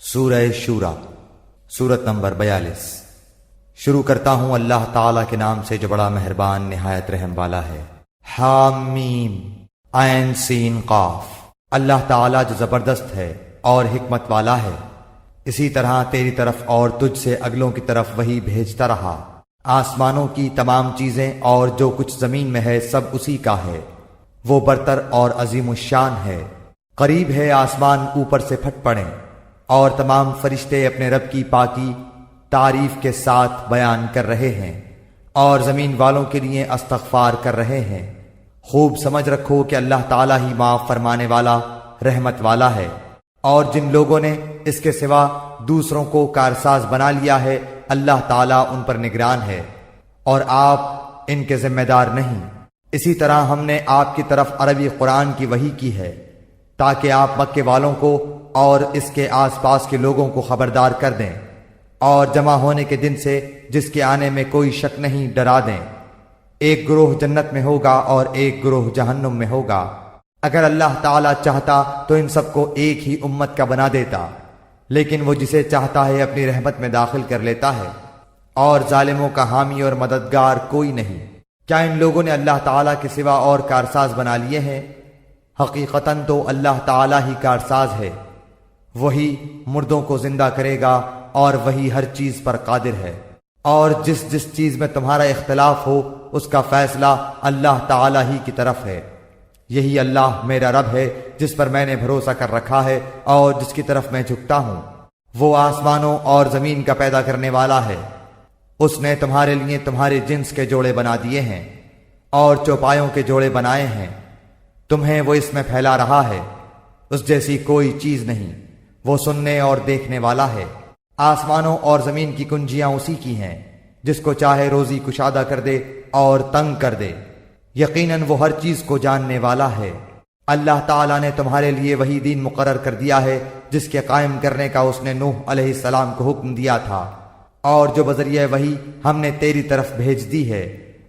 سورہ شورا، سورت نمبر 42۔ شروع کرتا ہوں اللہ تعالیٰ کے نام سے جو بڑا مہربان نہایت رحم والا ہے۔ حامیم عین سین قاف۔ اللہ تعالیٰ جو زبردست ہے اور حکمت والا ہے، اسی طرح تیری طرف اور تجھ سے اگلوں کی طرف وہی بھیجتا رہا۔ آسمانوں کی تمام چیزیں اور جو کچھ زمین میں ہے سب اسی کا ہے، وہ برتر اور عظیم الشان ہے۔ قریب ہے آسمان اوپر سے پھٹ پڑیں اور تمام فرشتے اپنے رب کی پاکی تعریف کے ساتھ بیان کر رہے ہیں اور زمین والوں کے لیے استغفار کر رہے ہیں۔ خوب سمجھ رکھو کہ اللہ تعالیٰ ہی معاف فرمانے والا رحمت والا ہے، اور جن لوگوں نے اس کے سوا دوسروں کو کارساز بنا لیا ہے اللہ تعالیٰ ان پر نگران ہے اور آپ ان کے ذمہ دار نہیں۔ اسی طرح ہم نے آپ کی طرف عربی قرآن کی وحی کی ہے تاکہ آپ مکے والوں کو اور اس کے آس پاس کے لوگوں کو خبردار کر دیں اور جمع ہونے کے دن سے جس کے آنے میں کوئی شک نہیں ڈرا دیں۔ ایک گروہ جنت میں ہوگا اور ایک گروہ جہنم میں ہوگا۔ اگر اللہ تعالیٰ چاہتا تو ان سب کو ایک ہی امت کا بنا دیتا، لیکن وہ جسے چاہتا ہے اپنی رحمت میں داخل کر لیتا ہے، اور ظالموں کا حامی اور مددگار کوئی نہیں۔ کیا ان لوگوں نے اللہ تعالیٰ کے سوا اور کارساز بنا لیے ہیں؟ حقیقتاً تو اللہ تعالیٰ ہی کارساز ہے، وہی مردوں کو زندہ کرے گا اور وہی ہر چیز پر قادر ہے۔ اور جس جس چیز میں تمہارا اختلاف ہو اس کا فیصلہ اللہ تعالیٰ ہی کی طرف ہے۔ یہی اللہ میرا رب ہے جس پر میں نے بھروسہ کر رکھا ہے اور جس کی طرف میں جھکتا ہوں۔ وہ آسمانوں اور زمین کا پیدا کرنے والا ہے۔ اس نے تمہارے لیے تمہارے جنس کے جوڑے بنا دیے ہیں اور چوپایوں کے جوڑے بنائے ہیں، تمہیں وہ اس میں پھیلا رہا ہے، اس جیسی کوئی چیز نہیں، وہ سننے اور دیکھنے والا ہے۔ آسمانوں اور زمین کی کنجیاں اسی کی ہیں، جس کو چاہے روزی کشادہ کر دے اور تنگ کر دے، یقیناً وہ ہر چیز کو جاننے والا ہے۔ اللہ تعالیٰ نے تمہارے لیے وہی دین مقرر کر دیا ہے جس کے قائم کرنے کا اس نے نوح علیہ السلام کو حکم دیا تھا، اور جو بذریعہ وحی ہم نے تیری طرف بھیج دی ہے،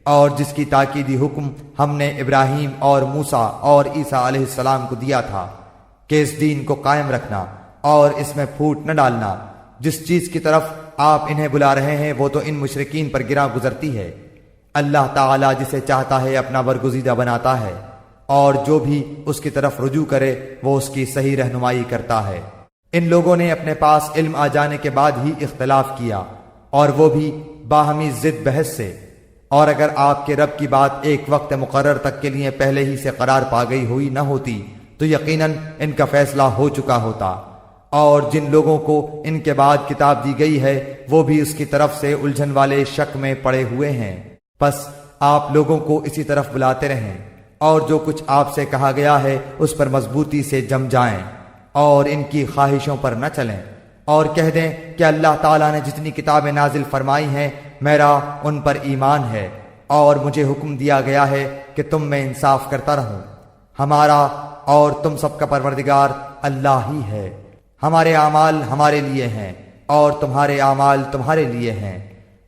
اور جس کی تاکیدی حکم ہم نے ابراہیم اور موسیٰ اور عیسیٰ علیہ السلام کو دیا تھا کہ اس دین کو قائم رکھنا اور اس میں پھوٹ نہ ڈالنا۔ جس چیز کی طرف آپ انہیں بلا رہے ہیں وہ تو ان مشرکین پر گراں گزرتی ہے۔ اللہ تعالیٰ جسے چاہتا ہے اپنا برگزیدہ بناتا ہے، اور جو بھی اس کی طرف رجوع کرے وہ اس کی صحیح رہنمائی کرتا ہے۔ ان لوگوں نے اپنے پاس علم آ جانے کے بعد ہی اختلاف کیا، اور وہ بھی باہمی ضد بحث سے، اور اگر آپ کے رب کی بات ایک وقت مقرر تک کے لیے پہلے ہی سے قرار پا گئی ہوئی نہ ہوتی تو یقیناً ان کا فیصلہ ہو چکا ہوتا۔ اور جن لوگوں کو ان کے بعد کتاب دی گئی ہے وہ بھی اس کی طرف سے الجھن والے شک میں پڑے ہوئے ہیں۔ پس آپ لوگوں کو اسی طرف بلاتے رہیں، اور جو کچھ آپ سے کہا گیا ہے اس پر مضبوطی سے جم جائیں اور ان کی خواہشوں پر نہ چلیں، اور کہہ دیں کہ اللہ تعالیٰ نے جتنی کتابیں نازل فرمائی ہیں میرا ان پر ایمان ہے، اور مجھے حکم دیا گیا ہے کہ تم میں انصاف کرتا رہوں۔ ہمارا اور تم سب کا پروردگار اللہ ہی ہے۔ ہمارے اعمال ہمارے لیے ہیں اور تمہارے اعمال تمہارے لیے ہیں،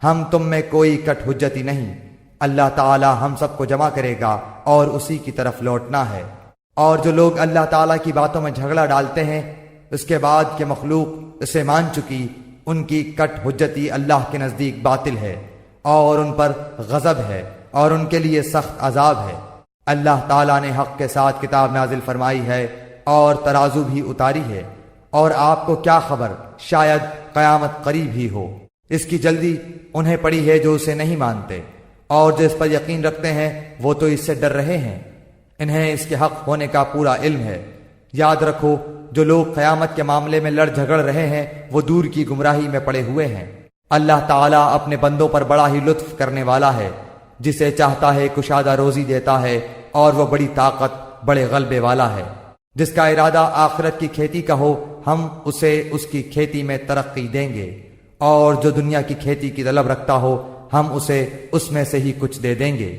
ہم تم میں کوئی کٹ حجتی نہیں۔ اللہ تعالی ہم سب کو جمع کرے گا اور اسی کی طرف لوٹنا ہے۔ اور جو لوگ اللہ تعالیٰ کی باتوں میں جھگڑا ڈالتے ہیں اس کے بعد کہ مخلوق اسے مان چکی، ان کی کٹ حجتی اللہ کے نزدیک باطل ہے، اور ان پر غضب ہے اور ان کے لیے سخت عذاب ہے۔ اللہ تعالیٰ نے حق کے ساتھ کتاب نازل فرمائی ہے اور ترازو بھی اتاری ہے، اور آپ کو کیا خبر، شاید قیامت قریب ہی ہو۔ اس کی جلدی انہیں پڑی ہے جو اسے نہیں مانتے، اور جو اس پر یقین رکھتے ہیں وہ تو اس سے ڈر رہے ہیں۔ انہیں اس کے حق ہونے کا پورا علم ہے۔ یاد رکھو جو لوگ قیامت کے معاملے میں لڑ جھگڑ رہے ہیں وہ دور کی گمراہی میں پڑے ہوئے ہیں۔ اللہ تعالیٰ اپنے بندوں پر بڑا ہی لطف کرنے والا ہے، جسے چاہتا ہے کشادہ روزی دیتا ہے، اور وہ بڑی طاقت بڑے غلبے والا ہے۔ جس کا ارادہ آخرت کی کھیتی کا ہو ہم اسے اس کی کھیتی میں ترقی دیں گے، اور جو دنیا کی کھیتی کی طلب رکھتا ہو ہم اسے اس میں سے ہی کچھ دے دیں گے۔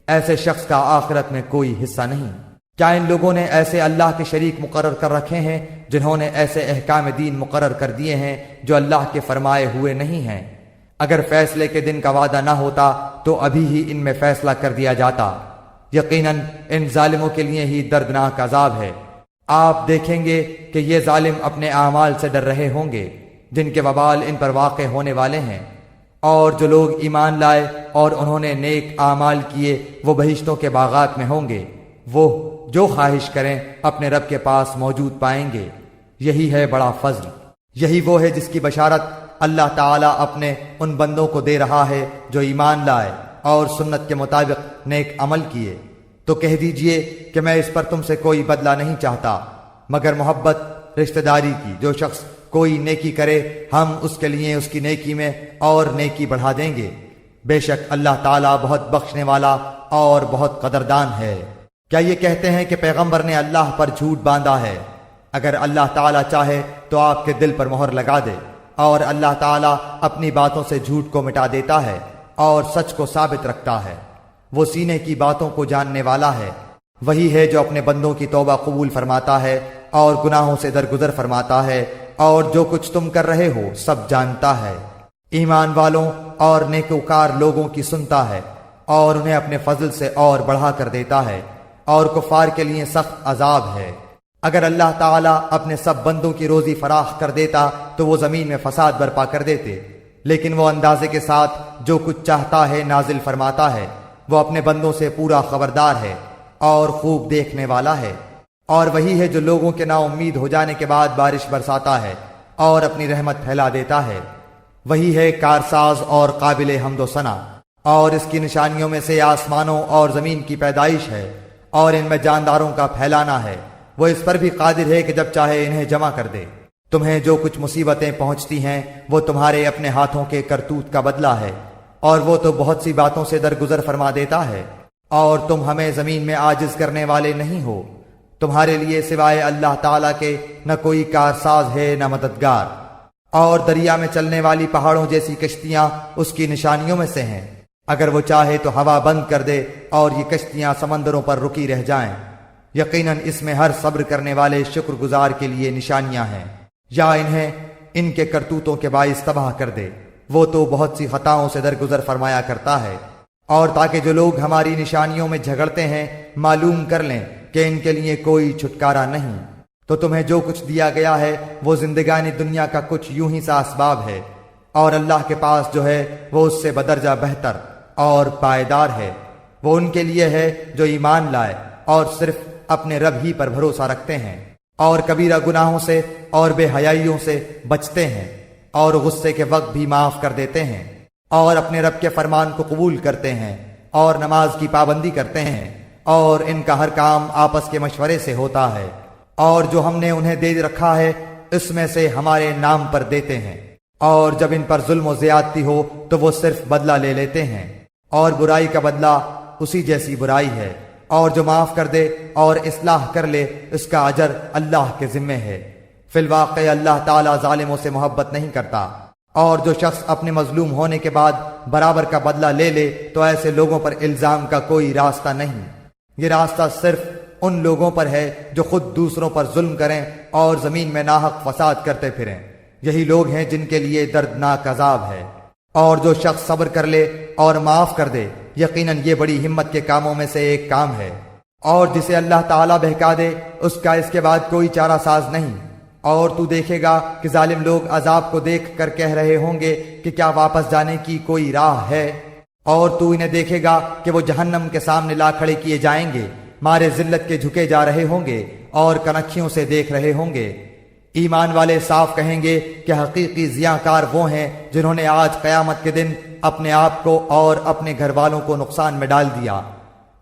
ایسے شخص کا آخرت میں کوئی حصہ نہیں۔ کیا ان لوگوں نے ایسے اللہ کے شریک مقرر کر رکھے ہیں جنہوں نے ایسے احکام دین مقرر کر دیے ہیں جو اللہ کے فرمائے ہوئے نہیں ہیں؟ اگر فیصلے کے دن کا وعدہ نہ ہوتا تو ابھی ہی ان میں فیصلہ کر دیا جاتا۔ یقیناً ان ظالموں کے لیے ہی دردناک عذاب ہے۔ آپ دیکھیں گے کہ یہ ظالم اپنے اعمال سے ڈر رہے ہوں گے جن کے وبال ان پر واقع ہونے والے ہیں، اور جو لوگ ایمان لائے اور انہوں نے نیک اعمال کیے وہ بہشتوں کے باغات میں ہوں گے، وہ جو خواہش کریں اپنے رب کے پاس موجود پائیں گے۔ یہی ہے بڑا فضل، یہی وہ ہے جس کی بشارت اللہ تعالیٰ اپنے ان بندوں کو دے رہا ہے جو ایمان لائے اور سنت کے مطابق نیک عمل کیے۔ تو کہہ دیجئے کہ میں اس پر تم سے کوئی بدلہ نہیں چاہتا مگر محبت رشتہ داری کی۔ جو شخص کوئی نیکی کرے ہم اس کے لیے اس کی نیکی میں اور نیکی بڑھا دیں گے، بے شک اللہ تعالیٰ بہت بخشنے والا اور بہت قدردان ہے۔ کیا یہ کہتے ہیں کہ پیغمبر نے اللہ پر جھوٹ باندھا ہے؟ اگر اللہ تعالیٰ چاہے تو آپ کے دل پر مہر لگا دے، اور اللہ تعالیٰ اپنی باتوں سے جھوٹ کو مٹا دیتا ہے اور سچ کو ثابت رکھتا ہے۔ وہ سینے کی باتوں کو جاننے والا ہے۔ وہی ہے جو اپنے بندوں کی توبہ قبول فرماتا ہے اور گناہوں سے درگزر فرماتا ہے، اور جو کچھ تم کر رہے ہو سب جانتا ہے۔ ایمان والوں اور نیکوکار لوگوں کی سنتا ہے اور انہیں اپنے فضل سے اور بڑھا کر دیتا ہے، اور کفار کے لیے سخت عذاب ہے۔ اگر اللہ تعالیٰ اپنے سب بندوں کی روزی فراخ کر دیتا تو وہ زمین میں فساد برپا کر دیتے، لیکن وہ اندازے کے ساتھ جو کچھ چاہتا ہے نازل فرماتا ہے۔ وہ اپنے بندوں سے پورا خبردار ہے اور خوب دیکھنے والا ہے۔ اور وہی ہے جو لوگوں کے نا امید ہو جانے کے بعد بارش برساتا ہے اور اپنی رحمت پھیلا دیتا ہے۔ وہی ہے کارساز اور قابل حمد و ثنا، اور اس کی نشانیوں میں سے آسمانوں اور زمین کی پیدائش ہے اور ان میں جانداروں کا پھیلانا ہے۔ وہ اس پر بھی قادر ہے کہ جب چاہے انہیں جمع کر دے۔ تمہیں جو کچھ مصیبتیں پہنچتی ہیں وہ تمہارے اپنے ہاتھوں کے کرتوت کا بدلہ ہے، اور وہ تو بہت سی باتوں سے درگزر فرما دیتا ہے، اور تم ہمیں زمین میں عاجز کرنے والے نہیں ہو۔ تمہارے لیے سوائے اللہ تعالیٰ کے نہ کوئی کارساز ہے نہ مددگار۔ اور دریا میں چلنے والی پہاڑوں جیسی کشتیاں اس کی نشانیوں میں سے ہیں۔ اگر وہ چاہے تو ہوا بند کر دے اور یہ کشتیاں سمندروں پر رکی رہ جائیں۔ یقیناً اس میں ہر صبر کرنے والے شکر گزار کے لیے نشانیاں ہیں، یا انہیں ان کے کرتوتوں کے باعث تباہ کر دے۔ وہ تو بہت سی خطاؤں سے درگزر فرمایا کرتا ہے۔ اور تاکہ جو لوگ ہماری نشانیوں میں جھگڑتے ہیں معلوم کر لیں کہ ان کے لیے کوئی چھٹکارا نہیں۔ تو تمہیں جو کچھ دیا گیا ہے وہ زندگانی دنیا کا کچھ یوں ہی سا اسباب ہے، اور اللہ کے پاس جو ہے وہ اس سے بدرجہ بہتر اور پائیدار ہے۔ وہ ان کے لیے ہے جو ایمان لائے اور صرف اپنے رب ہی پر بھروسہ رکھتے ہیں، اور کبیرہ گناہوں سے اور بے حیائیوں سے بچتے ہیں، اور غصے کے وقت بھی معاف کر دیتے ہیں، اور اپنے رب کے فرمان کو قبول کرتے ہیں، اور نماز کی پابندی کرتے ہیں، اور ان کا ہر کام آپس کے مشورے سے ہوتا ہے، اور جو ہم نے انہیں دے رکھا ہے اس میں سے ہمارے نام پر دیتے ہیں، اور جب ان پر ظلم و زیادتی ہو تو وہ صرف بدلہ لے لیتے ہیں، اور برائی کا بدلہ اسی جیسی برائی ہے، اور جو معاف کر دے اور اصلاح کر لے اس کا اجر اللہ کے ذمے ہے۔ فی الواقع اللہ تعالیٰ ظالموں سے محبت نہیں کرتا، اور جو شخص اپنے مظلوم ہونے کے بعد برابر کا بدلہ لے لے تو ایسے لوگوں پر الزام کا کوئی راستہ نہیں۔ یہ راستہ صرف ان لوگوں پر ہے جو خود دوسروں پر ظلم کریں اور زمین میں ناحق فساد کرتے پھریں۔ یہی لوگ ہیں جن کے لیے دردناک عذاب ہے۔ اور جو شخص صبر کر لے اور معاف کر دے یقیناً یہ بڑی ہمت کے کاموں میں سے ایک کام ہے، اور جسے اللہ تعالیٰ بہکا دے اس کا اس کے بعد کوئی چارہ ساز نہیں۔ اور تو دیکھے گا کہ ظالم لوگ عذاب کو دیکھ کر کہہ رہے ہوں گے کہ کیا واپس جانے کی کوئی راہ ہے، اور تو انہیں دیکھے گا کہ وہ جہنم کے سامنے لا کھڑے کیے جائیں گے، مارے ذلت کے جھکے جا رہے ہوں گے اور کنکھیوں سے دیکھ رہے ہوں گے۔ ایمان والے صاف کہیں گے کہ حقیقی ضیاءکار وہ ہیں جنہوں نے آج قیامت کے دن اپنے آپ کو اور اپنے گھر والوں کو نقصان میں ڈال دیا۔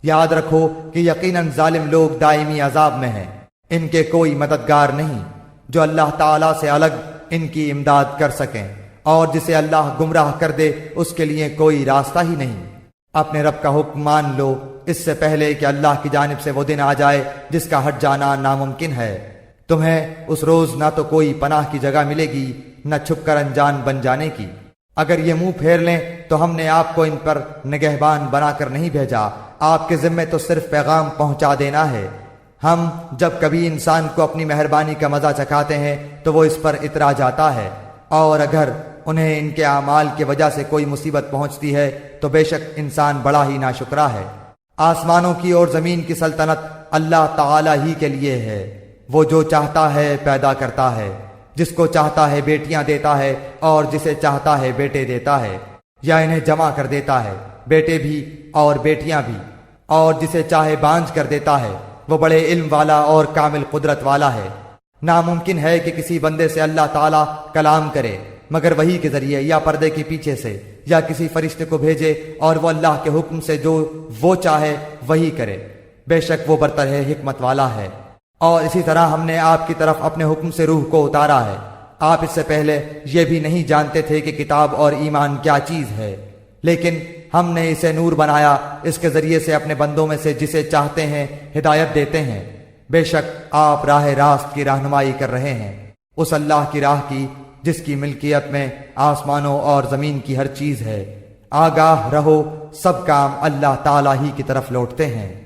یاد رکھو کہ یقیناً ظالم لوگ دائمی عذاب میں ہیں، ان کے کوئی مددگار نہیں جو اللہ تعالیٰ سے الگ ان کی امداد کر سکیں، اور جسے اللہ گمراہ کر دے اس کے لیے کوئی راستہ ہی نہیں۔ اپنے رب کا حکم مان لو اس سے پہلے کہ اللہ کی جانب سے وہ دن آ جائے جس کا ہٹ جانا ناممکن ہے۔ تمہیں اس روز نہ تو کوئی پناہ کی جگہ ملے گی نہ چھپ کر انجان بن جانے کی۔ اگر یہ منہ پھیر لیں تو ہم نے آپ کو ان پر نگہبان بنا کر نہیں بھیجا، آپ کے ذمے تو صرف پیغام پہنچا دینا ہے۔ ہم جب کبھی انسان کو اپنی مہربانی کا مزہ چکھاتے ہیں تو وہ اس پر اترا جاتا ہے، اور اگر انہیں ان کے اعمال کی وجہ سے کوئی مصیبت پہنچتی ہے تو بے شک انسان بڑا ہی ناشکرا ہے۔ آسمانوں کی اور زمین کی سلطنت اللہ تعالی ہی کے لیے ہے، وہ جو چاہتا ہے پیدا کرتا ہے، جس کو چاہتا ہے بیٹیاں دیتا ہے اور جسے چاہتا ہے بیٹے دیتا ہے، یا انہیں جمع کر دیتا ہے، بیٹے بھی اور بیٹیاں بھی، اور جسے چاہے بانجھ کر دیتا ہے۔ وہ بڑے علم والا اور کامل قدرت والا ہے۔ ناممکن ہے کہ کسی بندے سے اللہ تعالیٰ کلام کرے مگر وحی کے ذریعے، یا پردے کے پیچھے سے، یا کسی فرشتے کو بھیجے اور وہ اللہ کے حکم سے جو وہ چاہے وہی کرے۔ بے شک وہ برتر ہے، حکمت والا ہے۔ اور اسی طرح ہم نے آپ کی طرف اپنے حکم سے روح کو اتارا ہے۔ آپ اس سے پہلے یہ بھی نہیں جانتے تھے کہ کتاب اور ایمان کیا چیز ہے، لیکن ہم نے اسے نور بنایا، اس کے ذریعے سے اپنے بندوں میں سے جسے چاہتے ہیں ہدایت دیتے ہیں۔ بے شک آپ راہ راست کی رہنمائی کر رہے ہیں، اس اللہ کی راہ کی جس کی ملکیت میں آسمانوں اور زمین کی ہر چیز ہے۔ آگاہ رہو، سب کام اللہ تعالیٰ ہی کی طرف لوٹتے ہیں۔